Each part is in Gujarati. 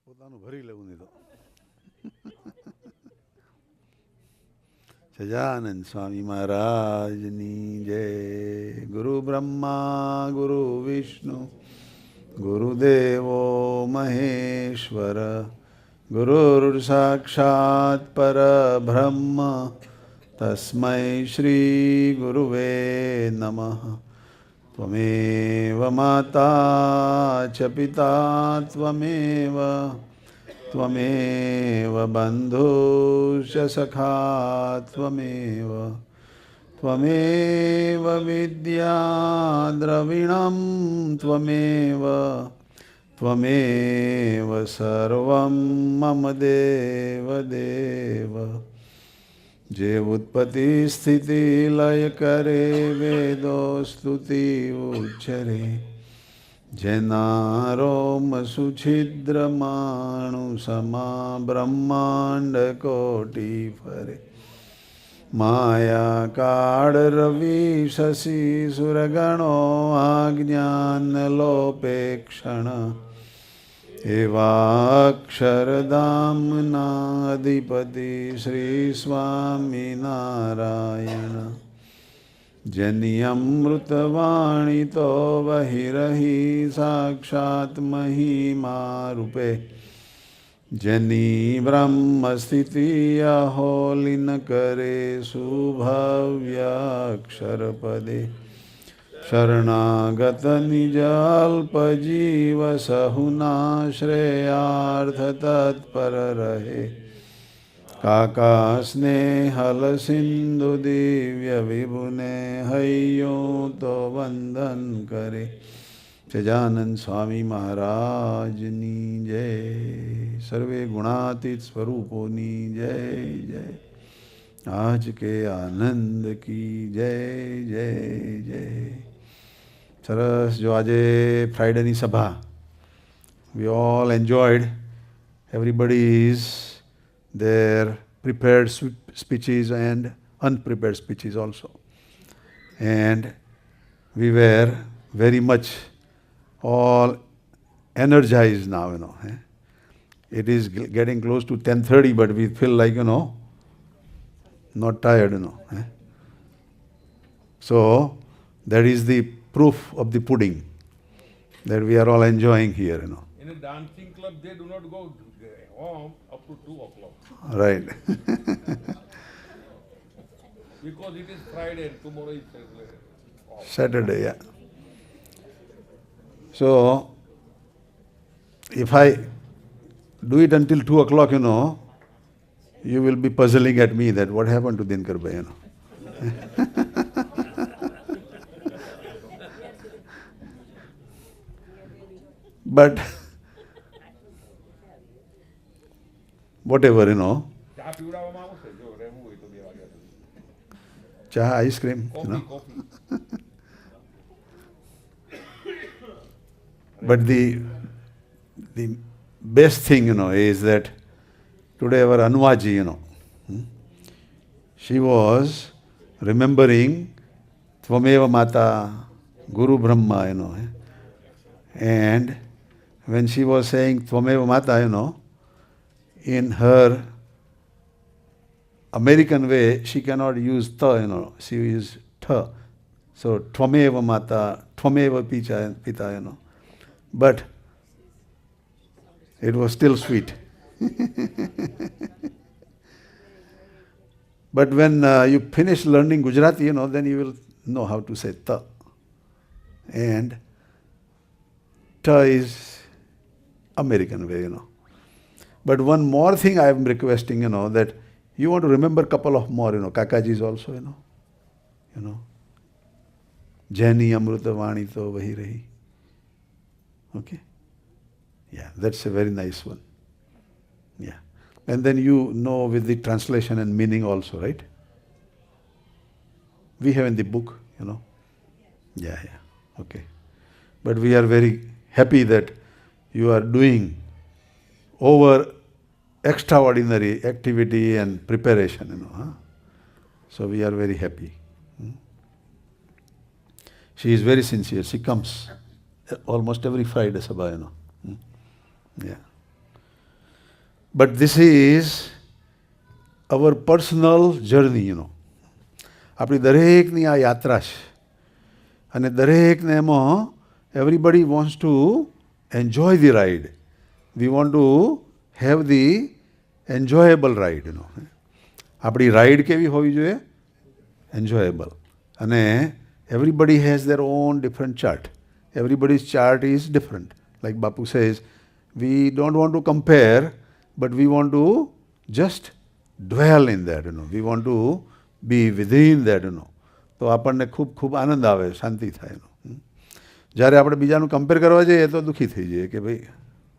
પોતાનું ભરી લેવું નહીં તો. સજાનંદ સ્વામી મહારાજની જય. ગુરુ બ્રહ્મા ગુરુ વિષ્ણુ ગુરુદેવો મહેશ્વર ગુરુર સાક્ષાત પરબ્રહ્મ તસ્મૈ શ્રી ગુરુવે નમઃ. ત્વમેવ માતા ચ પિતા ત્વમેવ ત્વમેવ બંધુશ્ચ સખા ત્વમેવ ત્વમેવ વિદ્યા દ્રવિણં ત્વમેવ ત્વમેવ સર્વં મમ દેવ દેવ. જે ઉત્પત્તિ સ્થિતિ લય કરે વેદો સ્તુતિ ઉચ્ચરે જેના રોમ સુછિદ્ર માણુ સમા બ્રહ્માંડ કોટી ફરે. માયા કાળ રવિ શશી સુરગણો આજ્ઞાન લોપે ક્ષણ એવા અક્ષરધામના અધિપતિ શ્રી સ્વામિનારાયણ. જેની અમૃતવાણી તો વહી રહી સાક્ષાત મહિમા રૂપે. જેની બ્રહ્મ સ્થિતિ અહોલિન કરે સુભવ્ય અક્ષર પદે. શરણાગત નિજ અલ્પ જીવ સહુના શ્રેયાર્થ તત્પર રહે. કાકા સ્નેહલ સિંધુ દિવ્ય વિભુને હૈયો તો વંદન કરે. સજાનંદ સ્વામી મહારાજની જય. સર્વે ગુણાતીત સ્વરૂપોની જય જય. આજ કે આનંદ કી જય જય જય. સરસ. જો આજે ફ્રાઇડેની સભા we all enjoyed. Everybody is their prepared speeches and unprepared speeches also. And we were very much all energized now, It is getting close to 10:30, but we feel like, not tired, So that is the proof of the pudding that we are all enjoying here, In a dancing club, they do not go home up to 2 o'clock. Right. Because it is Friday and tomorrow is off. Saturday, yeah. So if I do it until 2 o'clock, you will be puzzling at me that what happened to Dinkar Bhai, But whatever, ચા પીવડાવવામાં આવશે જો રહેવું હોય તો 2 વાગ્યા સુધી. Cha, ice cream, coffee. But the best thing, is that today our Anwaji, she was remembering Tvameva Mata, Guru Brahma, And when she was saying Tvameva Mata, in her American way, she cannot use tha, she used tha. So Tvameva Mata, Tvameva Pita, But it was still sweet. But when you finish learning Gujarati, then you will know how to say ta. And ta is American way, But one more thing I am requesting, that you want to remember couple of more, Kakajis also, Jani Amruta Vani to Vahi Rahi. Okay? Yeah, that's a very nice one. Yeah. And then you know with the translation and meaning also, right? We have in the book, Yeah. Okay. But we are very happy that you are doing over extraordinary activity and preparation, So we are very happy. She is very sincere. She comes almost every Friday Sabha, Yeah. But this is our personal journey, આપણી દરેકની આ યાત્રા છે અને દરેકને એમાં everybody wants to enjoy the ride. We want to have the enjoyable ride, આપણી રાઈડ કેવી હોવી જોઈએ? enjoyable. અને everybody has their own different chart. Everybody's chart is different. Like Bapu says, we don't want to compare, but we want to just dwell in that, We want to be within that, તો આપણને ખૂબ ખૂબ આનંદ આવે, શાંતિ થાય. જ્યારે આપણે બીજાનું કમ્પેર કરવા જઈએ તો દુઃખી થઈ જઈએ કે ભાઈ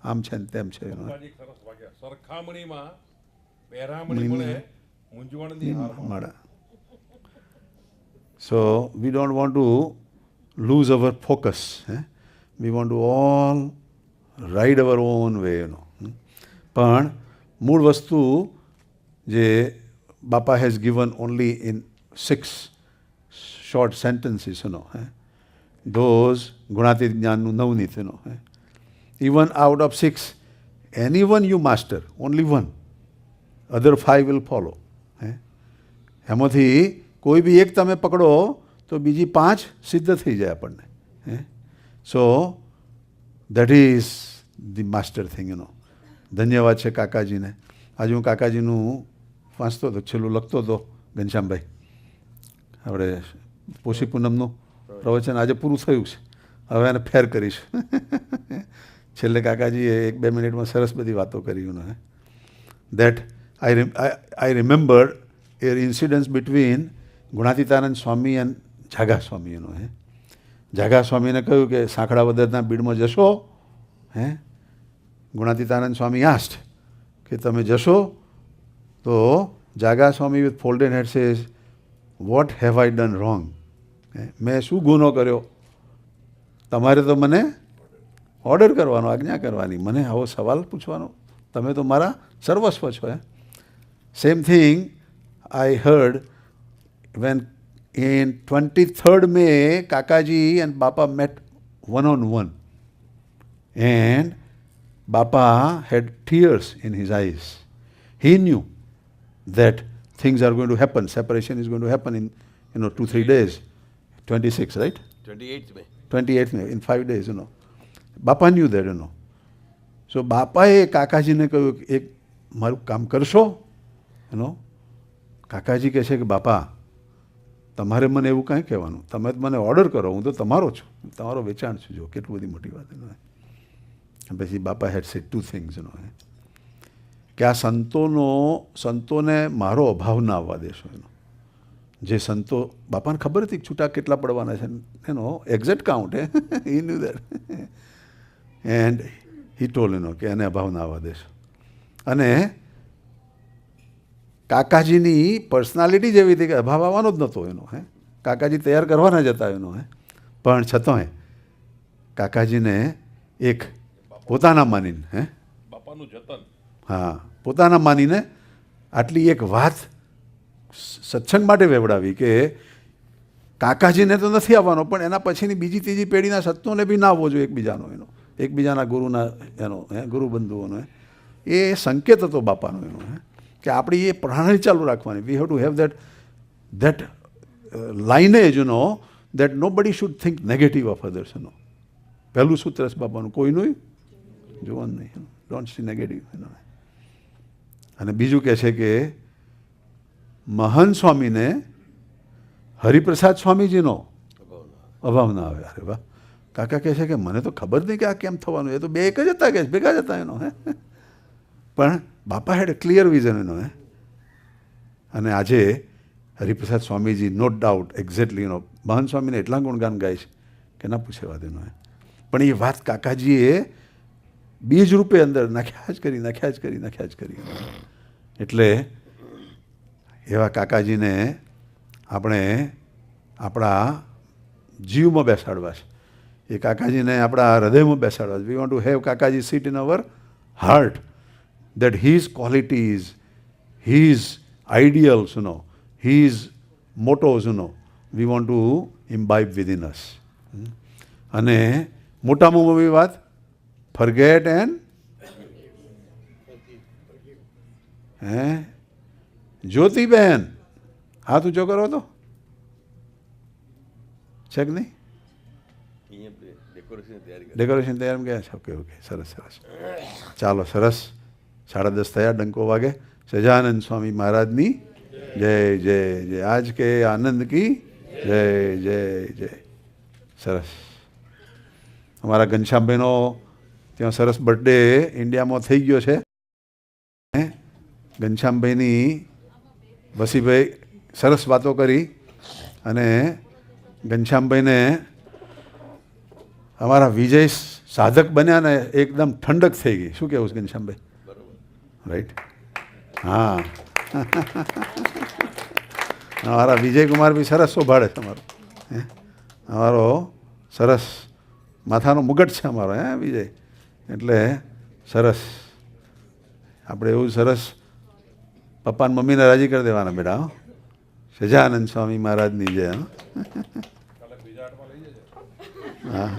આમ છે ને તેમ છે. પપ્પાજી સરસ વાગ્યા. સરખામણીમાં પહેરામણી મળે, મૂંઝવણની હારમાં. માળા. So we don't want to lose our focus. We want to all ride our own way, પણ મૂળ વસ્તુ જે બાપા has given only in 6 short sentences, those ગુણાતીત જ્ઞાનનું Navneet, even out of 6, any one you master, only one, other 5 will follow. એમાંથી કોઈ બી એક તમે પકડો તો બીજી 5 સિદ્ધ થઈ જાય આપણને. So that is the master thing, ધન્યવાદ છે કાકાજીને. આજે હું કાકાજીનું વાંચતો હતો, છેલ્લું લખતો હતો, ઘનશ્યામભાઈ, આપણે પોષી પૂનમનું પ્રવચન આજે પૂરું થયું છે, હવે એને ફેર કરીશ. છેલ્લે કાકાજીએ 1-2 મિનિટમાં સરસ બધી વાતો કરી. That I remember a incidence between Gunatitanand Swami and Jaga Swami. Jaga સ્વામીને કહ્યું કે સાંકડા વદરના બીડમાં જશો? ગુણાતીતાનંદ સ્વામી આસ્ટ કે તમે જશો? તો Jaga Swami with folded head says, what have I done wrong? મેં શું ગુનો કર્યો? તમારે તો મને ઓર્ડર કરવાનો, આજ્ઞા કરવાની, મને આવો સવાલ પૂછવાનો? તમે તો મારા સર્વસ્વ છો. Same thing I heard when in 23rd May, Kakaji and Bapa met one-on-one. And Bapa had tears in his eyes. He knew that things are going to happen. Separation is going to happen in 2-3 days. 26, right? 28th May. 28th May, in 5 days, Bapa knew that, So બાપાએ કાકાજીને કહ્યું એક મારું કામ કરશો? કાકાજી કહે છે કે બાપા તમારે મને એવું કાંઈ કહેવાનું, તમે મને ઓર્ડર કરો, હું તો તમારો છું, તમારો વેચાણ છું. જો કેટલું બધી મોટી વાત. પછી બાપા હેડ સેડ 2 things, કે આ સંતોને મારો અભાવ ના આવવા દેશો. જે સંતો, બાપાને ખબર હતી છૂટા કેટલા પડવાના છે, exact count, he new that. And he told, કે એને અભાવ ના આવવા દેશો. અને કાકાજીની પર્સનાલિટી જેવી હતી કે અભાવ આવવાનો જ નહોતો એનો. કાકાજી તૈયાર કરવાના જ હતા એનો. પણ છતાંય કાકાજીને એક પોતાના માનીને, બાપાનું જતન, હા, પોતાના માનીને આટલી એક વાત સત્સંગ માટે વેવડાવી કે કાકાજીને તો નથી આવવાનો, પણ એના પછીની બીજી ત્રીજી પેઢીના સત્તોને બી ના આવવો જોઈએ એકબીજાનો, એકબીજાના ગુરુના, ગુરુબંધુઓનો. એ સંકેત હતો બાપાનો એનો, કે આપણી એ પ્રણાલી ચાલુ રાખવાની. We have to have that lineage, that nobody should think negative of others. પહેલું સૂત્ર છે બાપાનું, કોઈનું જોવાનું નહીં, ડોન્ટ સી નેગેટિવ. અને બીજું કહે છે કે મહન સ્વામીને હરિપ્રસાદ સ્વામીજીનો અભાવ ના આવે. અરે વાહ! કાકા કહે છે કે મને તો ખબર નહીં કે આ કેમ થવાનું, એ તો બે એક જ હતા, કે ભેગા જ હતા એનો. પણ બાપા હેડ ક્લિયર વિઝન એનો. અને આજે Hariprasad Swamiji no doubt exactly મહન સ્વામીને એટલા ગુણગાન ગાય છે કે ના પૂછે વાત એનો. પણ એ વાત કાકાજીએ બીજ રૂપે અંદર નાખ્યા જ કરી. એટલે એવા કાકાજીને આપણે આપણા જીવમાં બેસાડવા છે, એ કાકાજીને આપણા હૃદયમાં બેસાડવા છે. We want to have Kakaji sit in our heart, that his qualities, his ideals, his mottos, we want to imbibe within us. અને મોટામાં મોટી વાત, forget and હે જ્યોતિબેન હાથ ઊંચો કરો તો છે કે નહીં? ડેકોરેશન તૈયાર ગયા છે? ઓકે ઓકે, સરસ સરસ. ચાલો સરસ. 10:30 થયા, ડંકો વાગે. સહજાનંદ સ્વામી મહારાજની જય જય જય. આજ કે આનંદ કી જય જય જય. સરસ. અમારા ઘનશ્યામભાઈનો ત્યાં સરસ બર્થડે ઇન્ડિયામાં થઈ ગયો છે. ઘનશ્યામભાઈની વસીભાઈ સરસ વાતો કરી અને ઘનશ્યામભાઈને અમારા વિજય સાધક બન્યા ને એકદમ ઠંડક થઈ ગઈ. શું કહેવું છે ઘનશ્યામભાઈ? રાઈટ. હા. અમારા વિજયકુમાર બી સરસ શોભાડે છે અમારો. અમારો સરસ માથાનો મુગટ છે અમારો. વિજય એટલે સરસ. આપણે એવું સરસ પપ્પા ને મમ્મીને રાજી કરી દેવાના બેટા. સહજાનંદ સ્વામી મહારાજની જય. કાલે બીજા હાટમાં લઈ જજો. હા.